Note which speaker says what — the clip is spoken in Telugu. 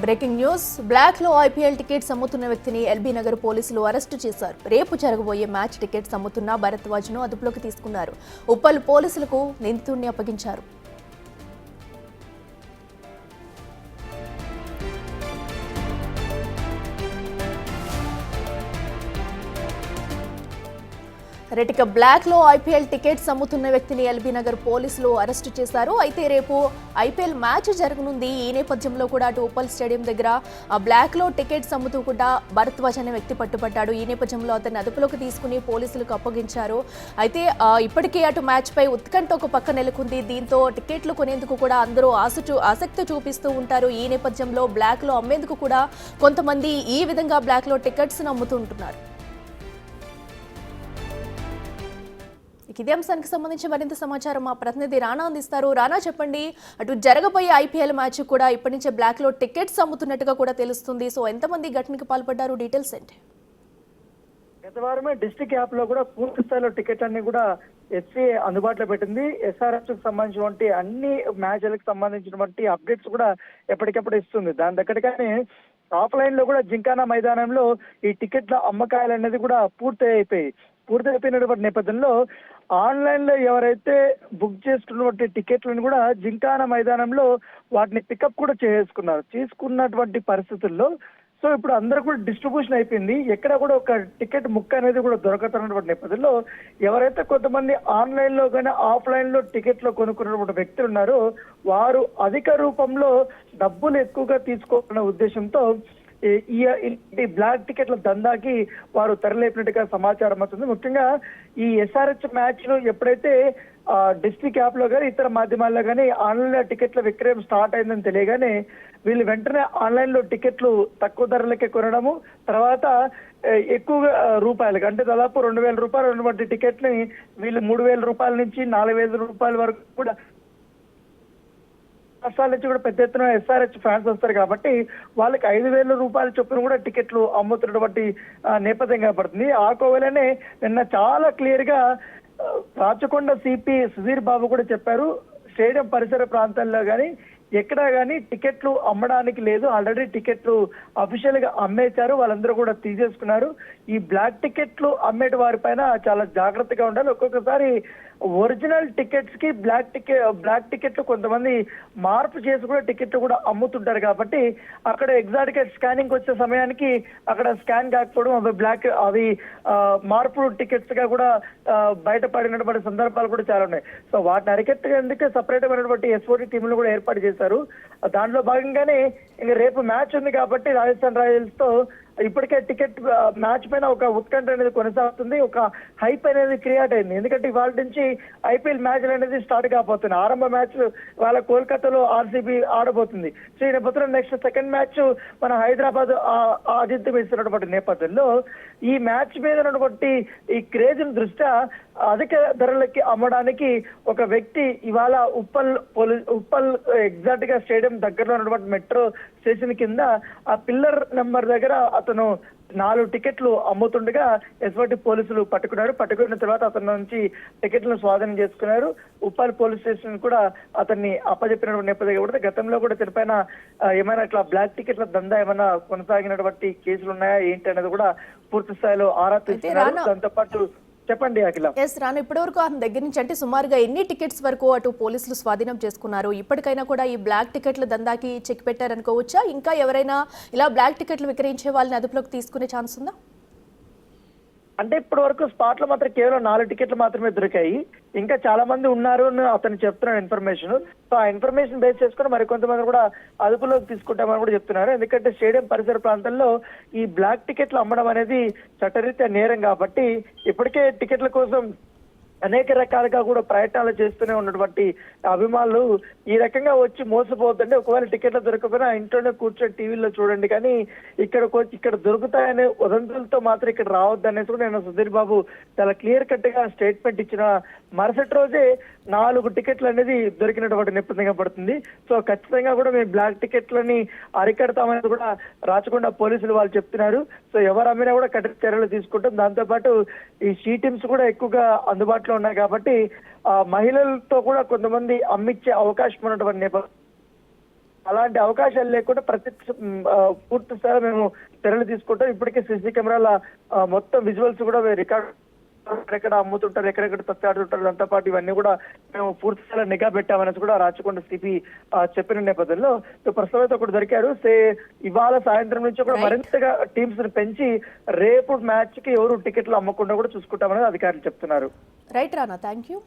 Speaker 1: Breaking news. బ్లాక్ లో ఐపీఎల్ టికెట్స్ అమ్ముతున్న వ్యక్తిని ఎల్బీ నగర్ పోలీసులు అరెస్టు చేశారు. రేపు జరగబోయే మ్యాచ్ టికెట్స్ అమ్ముతున్న భరద్వాజ్ ను అదుపులోకి తీసుకున్నారు. ఉప్పల్ పోలీసులకు నిందితుడిని అప్పగించారు. రెటిక బ్లాక్ లో ఐపీఎల్ టికెట్స్ అమ్ముతున్న వ్యక్తిని ఎల్బీ నగర్ పోలీసులు అరెస్టు చేశారు. అయితే రేపు ఐపీఎల్ మ్యాచ్ జరగనుంది. ఈ నేపథ్యంలో కూడా అటు ఉప్పల్ స్టేడియం దగ్గర బ్లాక్ లో టికెట్స్ అమ్ముతూ కూడా భరద్వాజ్ అనే వ్యక్తి పట్టుబడ్డాడు. ఈ నేపథ్యంలో అతన్ని అదుపులోకి తీసుకుని పోలీసులకు అప్పగించారు. అయితే ఇప్పటికే అటు మ్యాచ్ పై ఉత్కంఠ ఒక పక్క నెలకొంది. దీంతో టికెట్లు కొనేందుకు కూడా అందరూ ఆసక్తి చూపిస్తూ ఉంటారు. ఈ నేపథ్యంలో బ్లాక్ లో అమ్మేందుకు కూడా కొంతమంది ఈ విధంగా బ్లాక్ లో టికెట్స్ అమ్ముతూ ఉంటున్నారు. ఇదే అంశానికి సంబంధించి మరింత సమాచారం మా ప్రతినిధి రానా అందిస్తారు. రానా, చెప్పండి, అటు జరగబోయే ఐపీఎల్ మ్యాచ్ కూడా ఇప్పటి నుంచే బ్లాక్ లో టికెట్స్ అమ్ముతున్నట్టుగా కూడా తెలుస్తుంది. సో ఎంతమంది ఘటనకి పాల్పడ్డారు? డీటెయిల్స్ ఏంటి?
Speaker 2: గత వారమే డిస్ట్రిక్ట్ యాప్ లో కూడా పూర్తి స్థాయిలో టికెట్ అన్ని కూడా ఎస్సీ అందుబాటులో పెట్టింది. ఎస్ఆర్ఎఫ్ కి సంబంధించినటువంటి అన్ని మ్యాచ్లకు సంబంధించినటువంటి అప్డేట్స్ కూడా ఎప్పటికప్పుడు ఇస్తుంది. దాని దగ్గరగానే ఆఫ్లైన్ లో కూడా జింకానా మైదానంలో ఈ టికెట్ల అమ్మకాయలు అనేది కూడా పూర్తయిపోయినటువంటి నేపథ్యంలో ఆన్లైన్ లో ఎవరైతే బుక్ చేసుకున్నటువంటి టికెట్లను కూడా జింకానా మైదానంలో వాటిని పికప్ కూడా చేసుకున్నటువంటి పరిస్థితుల్లో సో ఇప్పుడు అందరూ కూడా డిస్ట్రిబ్యూషన్ అయిపోయింది. ఎక్కడ కూడా ఒక టికెట్ ముక్క అనేది కూడా దొరకతున్నటువంటి నేపథ్యంలో ఎవరైతే కొంతమంది ఆన్లైన్ లో కానీ ఆఫ్లైన్ లో టికెట్లు కొనుక్కున్నటువంటి వ్యక్తులు ఉన్నారో వారు అధిక రూపంలో డబ్బులు ఎక్కువగా తీసుకోవాలనే ఉద్దేశంతో ఈ బ్లాక్ టికెట్ల దందాకి వారు తెరలేపినట్టుగా సమాచారం అవుతుంది. ముఖ్యంగా ఈ ఎస్ఆర్హెచ్ మ్యాచ్ లో ఎప్పుడైతే డిస్ట్రిక్ట్ యాప్ లో కానీ ఇతర మాధ్యమాల్లో కానీ ఆన్లైన్ లో టికెట్ల విక్రయం స్టార్ట్ అయిందని తెలియగానే వీళ్ళు వెంటనే ఆన్లైన్ లో టికెట్లు తక్కువ ధరలకే కొనడము, తర్వాత ఎక్కువగా రూపాయలకి అంటే దాదాపు 2,000 రూపాయలు ఉన్నటువంటి టికెట్ ని వీళ్ళు 3,000 రూపాయల నుంచి 4,000 రూపాయల వరకు కూడా రాష్ట్రాల నుంచి కూడా పెద్ద ఎత్తున ఎస్ఆర్హెచ్ ఫ్యాన్స్ వస్తారు కాబట్టి వాళ్ళకి 5,000 రూపాయల చొప్పున కూడా టికెట్లు అమ్ముతున్నటువంటి నేపథ్యం కనబడుతుంది. ఆ కోవలనే నిన్న చాలా క్లియర్ గా రాచకొండ సిపి సుధీర్ బాబు కూడా చెప్పారు. స్టేడియం పరిసర ప్రాంతాల్లో కానీ ఎక్కడా కానీ టికెట్లు అమ్మడానికి లేదు, ఆల్రెడీ టికెట్లు అఫీషియల్ గా అమ్మేశారు, వాళ్ళందరూ కూడా తీసేసుకున్నారు. ఈ బ్లాక్ టికెట్లు అమ్మేటి వారి పైన చాలా జాగ్రత్తగా ఉండాలి. ఒక్కొక్కసారి ఒరిజినల్ టికెట్స్ కి బ్లాక్ టికెట్లు కొంతమంది మార్పు చేసి కూడా టికెట్లు కూడా అమ్ముతుంటారు కాబట్టి అక్కడ ఎగ్జాక్ట్ గా స్కానింగ్ వచ్చే సమయానికి అక్కడ స్కాన్ కాకపోవడం అవి మార్పు టికెట్స్ గా కూడా బయటపడినటువంటి సందర్భాలు కూడా చాలా ఉన్నాయి. సో వాటిని అరికెట్టేందుకే సపరేట్ అయినటువంటి ఎస్ఓటి టీంలు కూడా ఏర్పాటు చేశారు. దాంట్లో భాగంగానే ఇంకా రేపు మ్యాచ్ ఉంది కాబట్టి రాజస్థాన్ రాయల్స్ తో ఇప్పటికే టికెట్ మ్యాచ్ పైన ఒక ఉత్కంఠ అనేది కొనసాగుతుంది, ఒక హైప్ అనేది క్రియేట్ అయింది. ఎందుకంటే ఇవాళ నుంచి ఐపీఎల్ మ్యాచ్ అనేది స్టార్ట్ కాబోతుంది. ఆరంభ మ్యాచ్ వాళ్ళ కోల్కతాలో ఆర్సీబీ ఆడబోతుంది. సో ఈ నేపథ్యంలో నెక్స్ట్ సెకండ్ మ్యాచ్ మన హైదరాబాద్ ఆతిథ్యం ఇస్తున్నటువంటి నేపథ్యంలో ఈ మ్యాచ్ మీద ఉన్నటువంటి ఈ క్రేజ్ దృష్ట్యా అధిక ధరలకి అమ్మడానికి ఒక వ్యక్తి ఇవాళ ఉప్పల్ ఎగ్జాక్ట్ గా స్టేడియం దగ్గరలో ఉన్నటువంటి మెట్రో స్టేషన్ కింద ఆ పిల్లర్ నెంబర్ దగ్గర అతను 4 టికెట్లు అమ్ముతుండగా ఎస్ఓటి పోలీసులు పట్టుకున్న తర్వాత అతని నుంచి టికెట్లను స్వాధీనం చేసుకున్నారు. ఉప్పల్ పోలీస్ స్టేషన్ కూడా అతన్ని అప్పచెప్పినటువంటి నేపథ్యం కూడా గతంలో కూడా దీనిపైన ఏమైనా ఇట్లా బ్లాక్ టికెట్ల దందా ఏమైనా కొనసాగినటువంటి కేసులు ఉన్నాయా ఏంటి అనేది కూడా పూర్తి స్థాయిలో ఆరా తీస్తున్నారు. దాంతో పాటు చెప్పండి అఖిల.
Speaker 1: రాను, ఇప్పటి వరకు అతని దగ్గర నుంచి అంటే సుమారుగా ఎన్ని టికెట్స్ వరకు అటు పోలీసులు స్వాధీనం చేసుకున్నారు? ఇప్పటికైనా కూడా ఈ బ్లాక్ టికెట్ల దందాకి చెక్ పెట్టారనుకోవచ్చా? ఇంకా ఎవరైనా ఇలా బ్లాక్ టికెట్లు విక్రయించే వాళ్ళని అదుపులోకి తీసుకునే ఛాన్స్ ఉందా?
Speaker 2: అంటే ఇప్పటి వరకు స్పాట్ లో మాత్రం కేవలం 4 టికెట్లు మాత్రమే దొరికాయి. ఇంకా చాలా మంది ఉన్నారు అని అతను చెప్తున్నాడు ఇన్ఫర్మేషన్. సో ఆ ఇన్ఫర్మేషన్ బేస్ చేసుకుని మరికొంతమంది కూడా అదుపులోకి తీసుకుంటామని కూడా చెప్తున్నారు. ఎందుకంటే స్టేడియం పరిసర ప్రాంతాల్లో ఈ బ్లాక్ టికెట్లు అమ్మడం అనేది చట్టరీత్యా నేరం కాబట్టి ఇప్పటికే టికెట్ల కోసం అనేక రకాలుగా కూడా ప్రయత్నాలు చేస్తూనే ఉన్నటువంటి అభిమానులు ఈ రకంగా వచ్చి మోసపోతుంటే ఒకవేళ టికెట్లు దొరకపోయినా ఇంట్లోనే కూర్చొని టీవీలో చూడండి, కానీ ఇక్కడ దొరుకుతాయనే వదంతులతో మాత్రం ఇక్కడ రావద్దు అనేసి కూడా నేను సుధీర్ బాబు చాలా క్లియర్ కట్ గా స్టేట్మెంట్ ఇచ్చిన మరుసటి రోజే 4 టికెట్లు అనేది దొరికినటువంటి నేపథ్యంగా పడుతుంది. సో ఖచ్చితంగా కూడా మేము బ్లాక్ టికెట్లని అరికడతామనేది కూడా రాచకొండ పోలీసులు వాళ్ళు చెప్తున్నారు. సో ఎవరు అమ్మినా కూడా కఠిన చర్యలు తీసుకుంటాం. దాంతోపాటు ఈ షీ టీమ్స్ కూడా ఎక్కువగా అందుబాటులో ఉన్నాయి కాబట్టి మహిళలతో కూడా కొంతమంది అమ్మిచ్చే అవకాశం ఉన్నటువంటి నేపథ్యం అలాంటి అవకాశాలు లేకుండా పూర్తి స్థాయిలో మేము చర్యలు తీసుకుంటాం. ఇప్పటికే సీసీ కెమెరాల మొత్తం విజువల్స్ కూడా రికార్డ్ ఎక్కడ అమ్ముతుంటారు, ఎక్కడెక్కడ తప్పాడుతుంటారు, దాంతో పాటు ఇవన్నీ కూడా మేము పూర్తి స్థాయిలో నిఘా పెట్టామనేసి కూడా రాచకొండ సిపి చెప్పిన నేపథ్యంలో ప్రస్తుతం అయితే ఒకటి దొరికారు. ఇవాళ సాయంత్రం నుంచి కూడా మరింతగా టీమ్స్ ని పెంచి రేపు మ్యాచ్ కి ఎవరు టికెట్లు అమ్మకుండా కూడా చూసుకుంటామని అధికారులు చెప్తున్నారు.
Speaker 1: Right Rana, thank you.